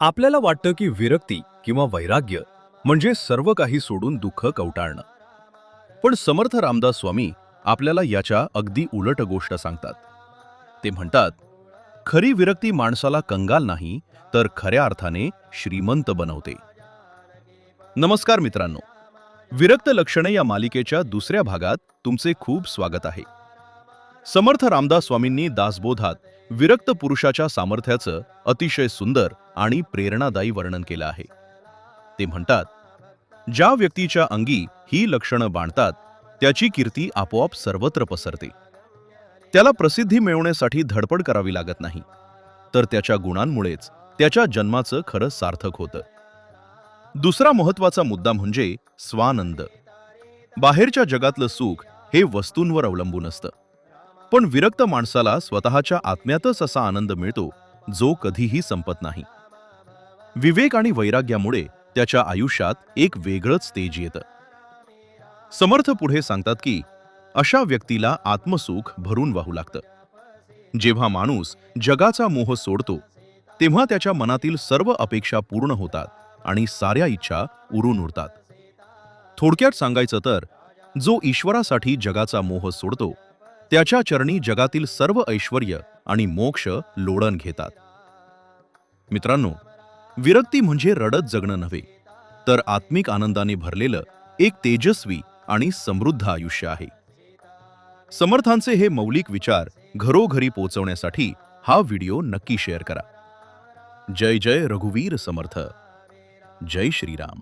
आपल्याला वाटतं की विरक्ती किंवा वैराग्य म्हणजे सर्व काही सोडून दुःख कवटाळणं. पण समर्थ रामदास स्वामी आपल्याला याच्या अगदी उलट गोष्ट सांगतात. ते म्हणतात, खरी विरक्ती माणसाला कंगाल नाही तर खऱ्या अर्थाने श्रीमंत बनवते. नमस्कार मित्रांनो, विरक्त लक्षणे या मालिकेच्या दुसऱ्या भागात तुमचे खूप स्वागत आहे. समर्थ रामदास स्वामींनी दासबोधात विरक्त पुरुषाच्या सामर्थ्याचं अतिशय सुंदर आणि प्रेरणादायी वर्णन केलं आहे. ते म्हणतात, ज्या व्यक्तीच्या अंगी ही लक्षणं बाणतात त्याची कीर्ती आपोआप सर्वत्र पसरते. त्याला प्रसिद्धी मिळवण्यासाठी धडपड करावी लागत नाही, तर त्याच्या गुणांमुळेच त्याच्या जन्माचं खरं सार्थक होतं. दुसरा महत्वाचा मुद्दा म्हणजे स्वानंद. बाहेरच्या जगातलं सुख हे वस्तूंवर अवलंबून असतं, पण विरक्त माणसाला स्वतःच्या आत्म्यातच असा आनंद मिळतो जो कधीही संपत नाही. विवेक आणि वैराग्यामुळे त्याच्या आयुष्यात एक वेगळंच तेज येतं. समर्थ पुढे सांगतात की अशा व्यक्तीला आत्मसुख भरून वाहू लागतं. जेव्हा माणूस जगाचा मोह सोडतो तेव्हा त्याच्या मनातील सर्व अपेक्षा पूर्ण होतात आणि साऱ्या इच्छा उरून उरतात. थोडक्यात सांगायचं तर, जो ईश्वरासाठी जगाचा मोह सोडतो त्याच्या चरणी जगातील सर्व ऐश्वर्य आणि मोक्ष लोळण घेतात. मित्रांनो, विरक्ती म्हणजे रडत जगणं नव्हे, तर आत्मिक आनंदाने भरलेलं एक तेजस्वी आणि समृद्ध आयुष्य आहे. समर्थांचे हे मौलिक विचार घरोघरी पोहोचवण्यासाठी हा व्हिडिओ नक्की शेअर करा. जय जय रघुवीर समर्थ. जय श्रीराम.